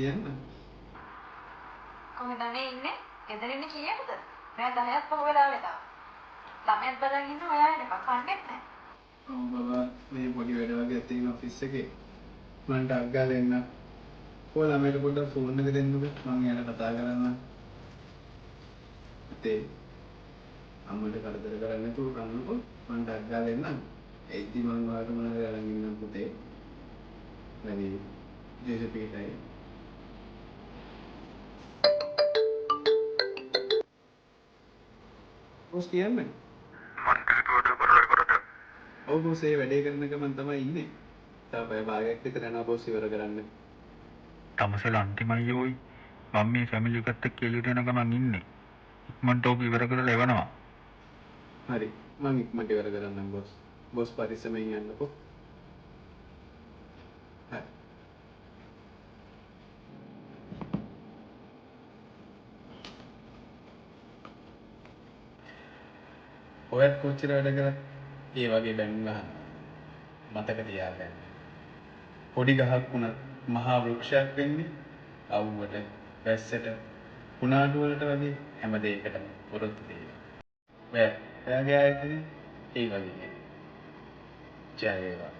කියන්න. කොහෙද ඉන්නේ? ගෙදර ඉන්නේ කීයටද? මම 10ක් පහු වෙලා ආවා. ළමයාත් බලන් ඉන්න ඔයා එනකම් කන්නේත් නැහැ. ඔව් බබා මේ පොඩි වැඩ වගේ තියෙන ඔෆිස් එකේ. මම ටක් ගාලා එන්න. ඔය ළමයට පොඩ්ඩක් ෆෝන් එක දෙන්නකෝ. මම එයාලා කතා කරන්න. ඉතින් අම්මට කරදර කරන්නේ නැතුව කන්නකෝ. මම ටක් ගාලා එන්නම්. එද්දි මම ඔයාලට මොනවද අරන් ඉන්නම් පුතේ. වැඩි ජේසපීටයි. බොස් කියන්නේ. ඔව් බොස් ඒ වැඩේ කරන ගමන් තමයි ඉන්නේ. තව පැය භාගයක් විතර යනවා බොස් ඉවර කරන්න. තමසල අන්තිමයි යෝයි. මම මේ ෆැමිලි එකත් එක්ක එළියට යන ගමන් ඉන්නේ. ඉක්මනට ඔබ ඉවර කරලා එවනවා. හරි මම ඉක්මනට ඉවර කරන්නම් බොස්. බොස් පරිස්සමෙන් යන්නකෝ. හරි. ඔයත් කොච්චර වැඩ කරත් ඒ වගේ බැනුම් මතක තියාගන්න. පොඩි ගහක් වුණත් මහා වෘක්ෂයක් වෙන්නේ අවුවට, වැස්සට, කුණාටු වලට වගේ හැම දෙයකටම පොරොත්තු දෙනවා. ඔයාගේ ආයතනේ ඒ වගේ. ජය වේවා.